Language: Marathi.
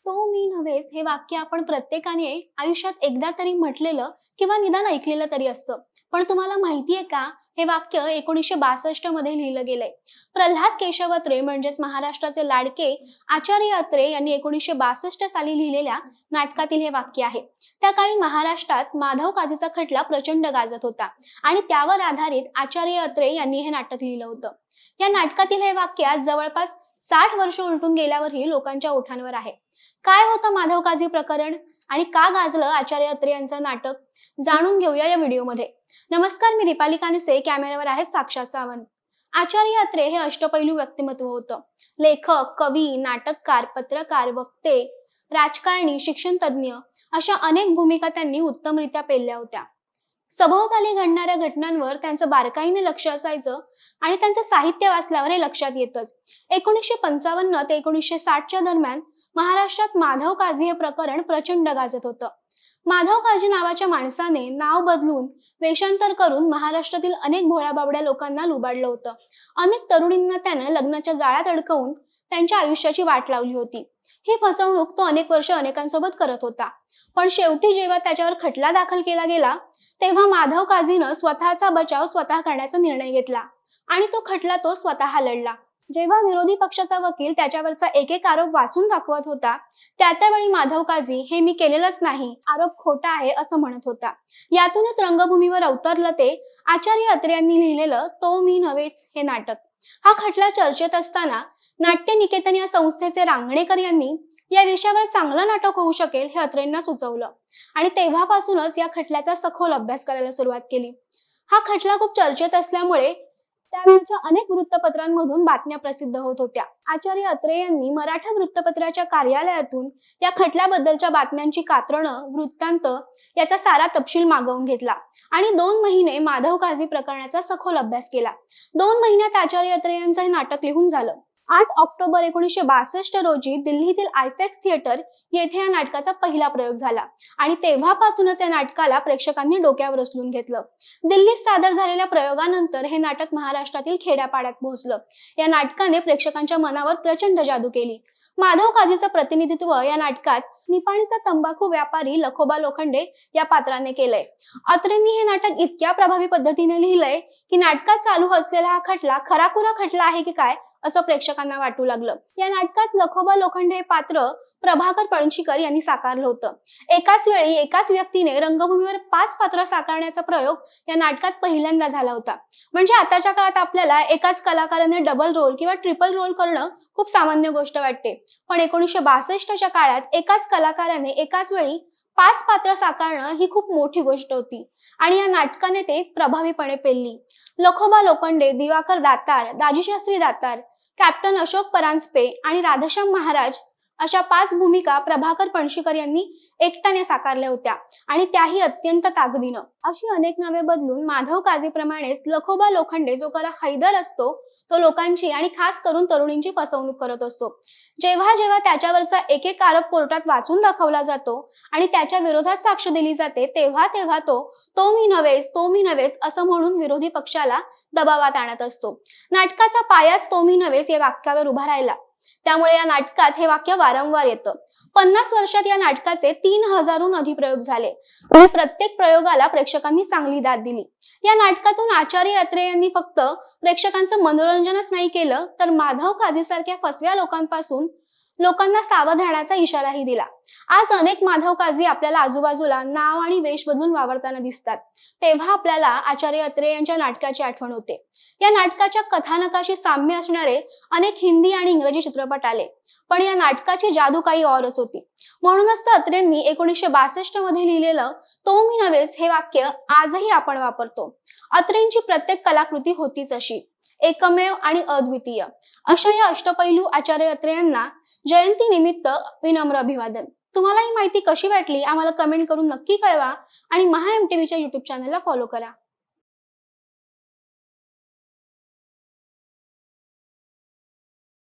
तो मी नव्हेच हे वाक्य आपण प्रत्येकाने आयुष्यात एकदा तरी म्हटलेलं किंवा निदान ऐकलेलं तरी असतं. पण तुम्हाला माहितीये का, हे वाक्य 1962 मध्ये लिहिलं गेलंय. प्रल्हाद केशव अत्रे म्हणजेच महाराष्ट्राचे लाडके आचार्य अत्रे यांनी 1962 साली लिहिलेल्या नाटकातील हे वाक्य आहे. त्या काळी महाराष्ट्रात माधव काजीचा खटला प्रचंड गाजत होता आणि त्यावर आधारित आचार्य अत्रे यांनी हे नाटक लिहिलं होतं. या नाटकातील हे वाक्य आज जवळपास 60 वर्ष उलटून गेल्यावरही लोकांच्या ओठांवर आहे. काय होतं माधव काजी प्रकरण आणि का गाजलं आचार्य अत्रे यांचं नाटक, जाणून घेऊया या व्हिडिओमध्ये. नमस्कार, मी दीपाली कानिसे, कॅमेऱ्यावर आहेत साक्षात सावंत. आचार्य अत्रे हे अष्टपैलू व्यक्तिमत्व होतं. लेखक, कवी, नाटककार, पत्रकार, वक्ते, राजकारणी, शिक्षण तज्ज्ञ अशा अनेक भूमिका त्यांनी उत्तमरित्या पेलल्या होत्या. सभोवताली घडणाऱ्या घटनांवर त्यांचं बारकाईने लक्ष असायचं आणि त्यांचं साहित्य वाचल्यावर हे लक्षात येतच. 1955 ते 1960च्या दरम्यान महाराष्ट्रात माधव काजी हे प्रकरण प्रचंड गाजत होतं. माधव काजी नावाच्या माणसाने नाव बदलून वेषांतर करून महाराष्ट्रातील अनेक भोळ्याबाबड्या लोकांना लुबाडलं होतं. अनेक तरुणींना त्यानं लग्नाच्या जाळ्यात अडकवून त्यांच्या आयुष्याची वाट लावली होती. ही फसवणूक तो अनेक वर्ष अनेकांसोबत करत होता. पण शेवटी जेव्हा त्याच्यावर खटला दाखल केला गेला तेव्हा माधव काजीनं स्वतःचा बचाव स्वतः करण्याचा निर्णय घेतला आणि तो खटला तो स्वतः लढला. जेव्हा विरोधी पक्षाचा वकील त्याच्यावरचा एक एक आरोप वाचून दाखवत होता, त्यावेळी माधव काजी हे मी केलेलंच नाही, आरोप खोटा आहे असं म्हणत होता. यातूनच रंगभूमीवर अवतरलं ते आचार्य अत्रे यांनी लिहिलेलं तो मी नव्हेच हे नाटक. हा खटला चर्चेत असताना नाट्य निकेतन या संस्थेचे रांगणेकर यांनी या विषयावर चांगलं नाटक होऊ शकेल हे अत्रेंना सुचवलं आणि तेव्हापासूनच या खटल्याचा सखोल अभ्यास करायला सुरुवात केली. हा खटला खूप चर्चेत असल्यामुळे त्यावेळच्या अनेक वृत्तपत्रांमधून बातम्या प्रसिद्ध होत होत्या. आचार्य अत्रे यांनी मराठा वृत्तपत्राच्या कार्यालयातून या खटल्याबद्दलच्या बातम्यांची कात्रणं, वृत्तांत याचा सारा तपशील मागवून घेतला आणि 2 महिने माधव काजी प्रकरणाचा सखोल अभ्यास केला. 2 महिन्यात आचार्य अत्रे यांचं हे नाटक लिहून झालं. 8 ऑक्टोबर 1962 रोजी दिल्लीतील आयफेक्स थिएटर येथे या नाटकाचा पहिला प्रयोग झाला आणि तेव्हापासूनच या नाटकाला प्रेक्षकांनी डोक्यावर उचलून घेतलं. दिल्लीत सादर झालेल्या प्रयोगानंतर हे नाटक महाराष्ट्रातील खेड्यापाड्यात पोहोचलं. या नाटकाने प्रेक्षकांच्या मनावर प्रचंड जादू केली. माधव काजीचं प्रतिनिधित्व या नाटकात निपाणीचा तंबाखू व्यापारी लखोबा लोखंडे या पात्राने केलंय. अत्रेंनी हे नाटक इतक्या प्रभावी पद्धतीने लिहिलंय की नाटकात चालू असलेला हा खटला खराखुरा खटला आहे की काय असं प्रेक्षकांना वाटू लागलं. या नाटकात लखोबा लोखंडे हे पात्र प्रभाकर पणशीकर यांनी साकारलं होतं. एकाच वेळी एकाच व्यक्तीने रंगभूमीवर 5 पात्र साकारण्याचा प्रयोग या नाटकात पहिल्यांदा झाला होता. म्हणजे आताच्या काळात आपल्याला एकाच कलाकाराने डबल रोल किंवा ट्रिपल रोल करणं खूप सामान्य गोष्ट वाटते. पण 1962च्या काळात एकाच कलाकाराने एकाच वेळी 5 पात्र साकारणं ही खूप मोठी गोष्ट होती आणि या नाटकाने ते प्रभावीपणे पेलली. लखोबा लोखंडे, दिवाकर दातार, दाजीशास्त्री दातार, कॅप्टन अशोक परांजपे आणि राधेश्याम महाराज अशा 5 भूमिका प्रभाकर पणशीकर यांनी एकट्याने साकारल्या होत्या आणि त्याही अत्यंत ताकदीनं. अशी अनेक नावे बदलून माधव काजीप्रमाणेच लखोबा लोखंडे जो खरा हैदर असतो, तो लोकांची आणि खास करून तरुणींची फसवणूक करत असतो. जेव्हा जेव्हा त्याच्यावरचा एक एक आरोप कोर्टात वाचून दाखवला जातो आणि त्याच्या विरोधात साक्ष दिली जाते, तेव्हा तेव्हा तो मी नव्हेच असं म्हणून विरोधी पक्षाला दबावात आणत असतो. नाटकाचा पायाच तो मी नव्हेच या वाक्यावर उभा राहिला. त्यामुळे या नाटकात हे वाक्य वारंवार येतं. 50 वर्षात या नाटकाचे 3000हून अधिक प्रयोग झाले आणि प्रत्येक प्रयोगाला प्रेक्षकांनी चांगली दाद दिली. या नाटकातून आचार्य अत्रे यांनी फक्त प्रेक्षकांचं मनोरंजनच नाही केलं, तर माधव काजी सारख्या फसव्या लोकांपासून लोकांना सावध राहण्याचा इशाराही दिला. आज अनेक माधव काजी आपल्याला आजूबाजूला नाव आणि वेश बदलून वावरताना दिसतात. तेव्हा आपल्याला आचार्य अत्रे यांच्या नाटकाची आठवण होते. या नाटकाच्या कथानकाशी साम्य असणारे अनेक हिंदी आणि इंग्रजी चित्रपट आले, पण या नाटकाची जादू काही औरच होती. म्हणूनच तर अत्रेंनी 1962 मध्ये लिहिलेलं तो मी नव्हेच हे वाक्य आजही आपण वापरतो. अत्रेंची प्रत्येक कलाकृती होतीच अशी एकमेव आणि अद्वितीय. अशा या अष्टपैलू आचार्य अत्रे यांना जयंती निमित्त विनम्र अभिवादन. तुम्हाला ही माहिती कशी वाटली आम्हाला कमेंट करून नक्की कळवा आणि महा MTVच्या YouTube चॅनलला फॉलो करा.